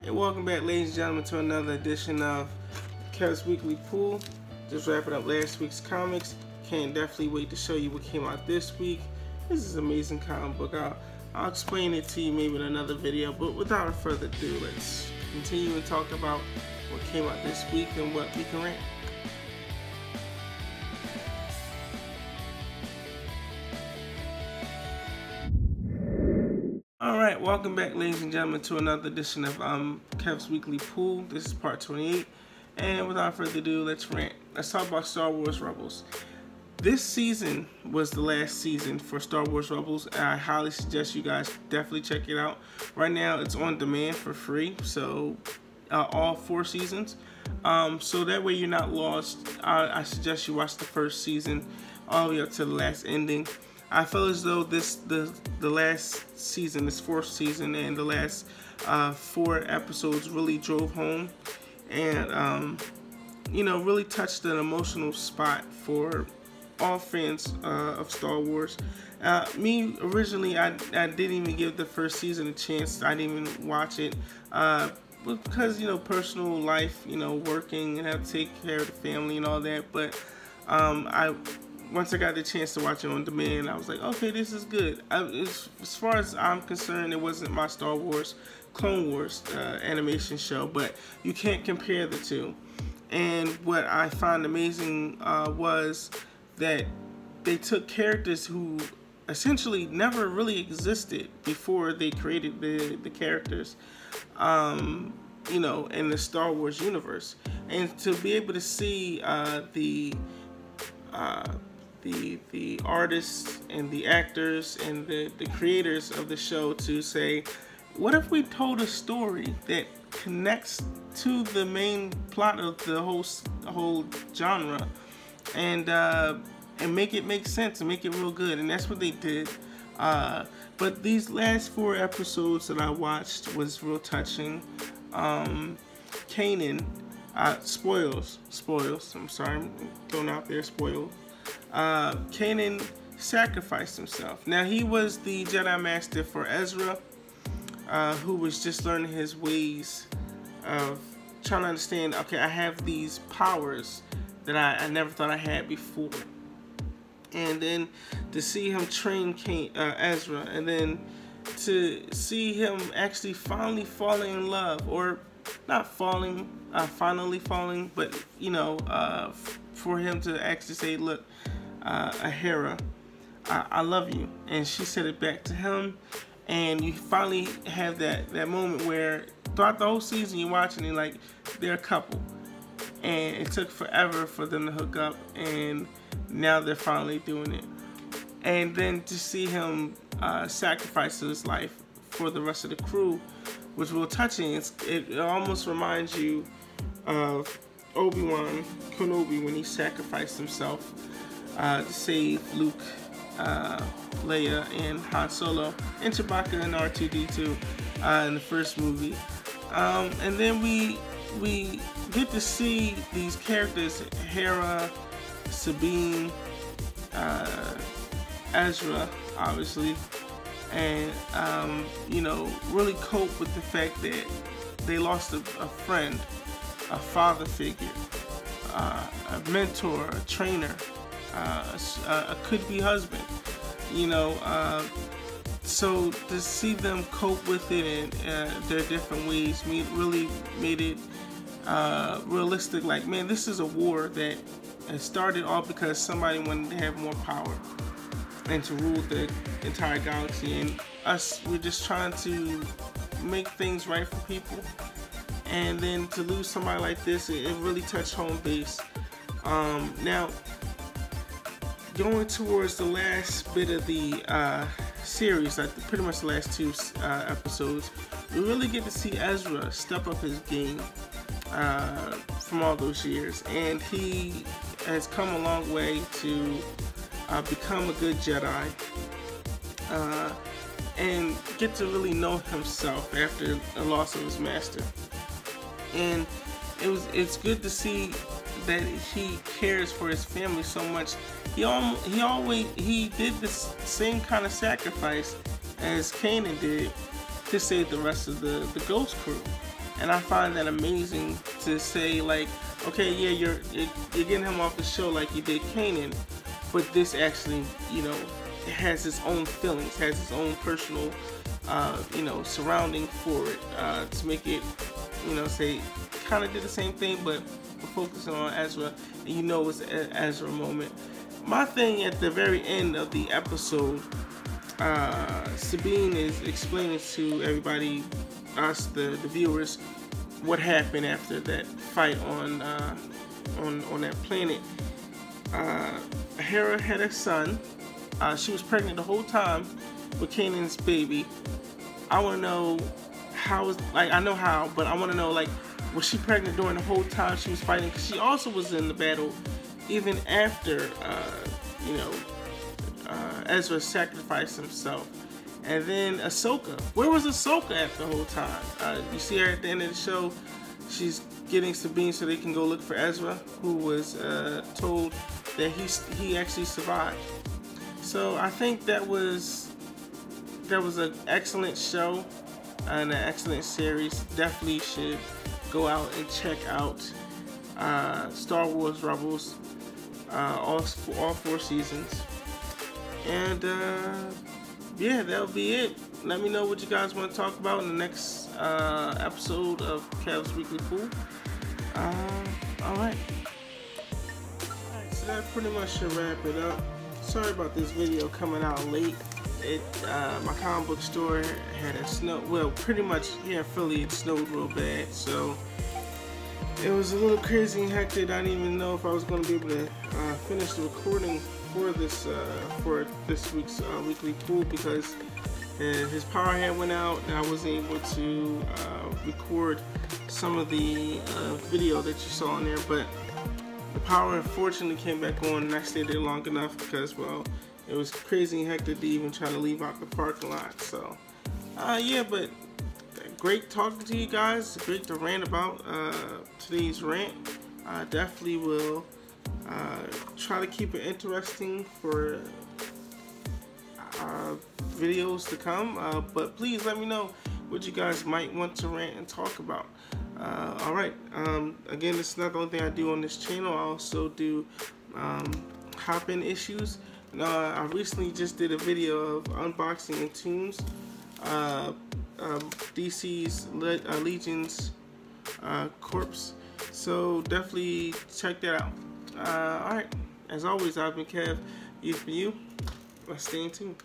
And welcome back, ladies and gentlemen, to another edition of Kev's Weekly Pool. Just wrapping up last week's comics. Can't definitely wait to show you what came out this week. This is an amazing comic book. I'll explain it to you maybe in another video, but without further ado, let's continue and talk about what came out this week and what we can rant. Alright, welcome back, ladies and gentlemen, to another edition of Kev's Weekly Pool. This is part 28, and without further ado, let's rant. Let's talk about Star Wars Rebels. This season was the last season for Star Wars Rebels, and I highly suggest you guys definitely check it out. Right now, it's on demand for free, so all 4 seasons. So that way you're not lost. I suggest you watch the first season all the way up to the last ending. I feel as though the last season, this 4th season, and the last 4 episodes really drove home, and you know, really touched an emotional spot for all fans of Star Wars. Me originally, I didn't even give the first season a chance. I didn't even watch it because, you know, personal life, you know, working and have to take care of the family and all that. But once I got the chance to watch it on demand, I was like, okay, this is good. As far as I'm concerned, it wasn't my Star Wars Clone Wars animation show, but you can't compare the two. And what I found amazing was that they took characters who essentially never really existed before they created the characters, you know, in the Star Wars universe. And to be able to see the artists and the actors and the creators of the show to say, what if we told a story that connects to the main plot of the whole genre, and make it make sense and make it real good? And that's what they did. But these last 4 episodes that I watched was real touching. Kanan, spoils. I'm sorry, I'm throwing out there spoiled. Kanan sacrificed himself. Now, he was the Jedi Master for Ezra, who was just learning his ways of trying to understand, okay, I have these powers that I never thought I had before. And then to see him train Ezra, and then to see him actually finally falling in love, or not falling, finally falling, but, you know, for him to actually say, look, Ahara, I love you. And she said it back to him. And you finally have that moment where throughout the whole season you're watching and like, they're a couple. And it took forever for them to hook up, and now they're finally doing it. And then to see him sacrifice his life for the rest of the crew was real touching. It almost reminds you of Obi-Wan Kenobi when he sacrificed himself to save Luke, Leia, and Han Solo, and Chewbacca and R2-D2 in the first movie. And then we get to see these characters, Hera, Sabine, Ezra, obviously, and you know, really cope with the fact that they lost a friend, a father figure, a mentor, a trainer, a could-be husband, you know. So to see them cope with it in their different ways really made it realistic. Like, man, this is a war that has started all because somebody wanted to have more power and to rule the entire galaxy, and we're just trying to make things right for people. And then to lose somebody like this, it really touched home base. Now, going towards the last bit of the series, like pretty much the last 2 episodes, we really get to see Ezra step up his game from all those years, and he has come a long way to become a good Jedi, and get to really know himself after the loss of his master. And it's good to see that he cares for his family so much. He did this same kind of sacrifice as Kanan did to save the rest of the Ghost crew. and I find that amazing to say, like, okay, yeah, you're getting him off the show like you did Kanan, but this actually, you know, has its own feelings, has its own personal, you know, surrounding for it, to make it, you know, say, kind of did the same thing, but we're focusing on Ezra, and you know it's an Ezra moment. My thing at the very end of the episode, Sabine is explaining to everybody, us, the viewers, what happened after that fight on that planet. Hera had a son. She was pregnant the whole time with Kanan's baby. I want to know how, like, I know how, but I want to know, like, was she pregnant during the whole time she was fighting? Because she also was in the battle even after, you know, Ezra sacrificed himself. And then Ahsoka. Where was Ahsoka at the whole time? You see her at the end of the show. She's getting Sabine so they can go look for Ezra, who was told that he actually survived. So I think that was an excellent show and an excellent series. Definitely should go out and check out Star Wars Rebels, all 4 seasons. And yeah, that'll be it. Let me know what you guys want to talk about in the next episode of Kev's Weekly Pool. Alright, so that pretty much should wrap it up. Sorry about this video coming out late. My comic book store had a snow, well, pretty much here in Philly it snowed real bad, so it was a little crazy and hectic. I didn't even know if I was going to be able to finish the recording for this week's weekly pool, because his power had went out and I wasn't able to record some of the video that you saw in there. But the power unfortunately came back on, and I stayed there long enough because, well, it was crazy and hectic to even try to leave out the parking lot. So yeah, but great talking to you guys. Great to rant about today's rant. I definitely will try to keep it interesting for videos to come, but please let me know what you guys might want to rant and talk about. Alright, again, this is not the only thing I do on this channel. I also do hop-in issues. I recently just did a video of unboxing and tunes DC's Legion's Corpse, so definitely check that out. Alright, as always, I've been Kev. You for you. Let's stay in tune.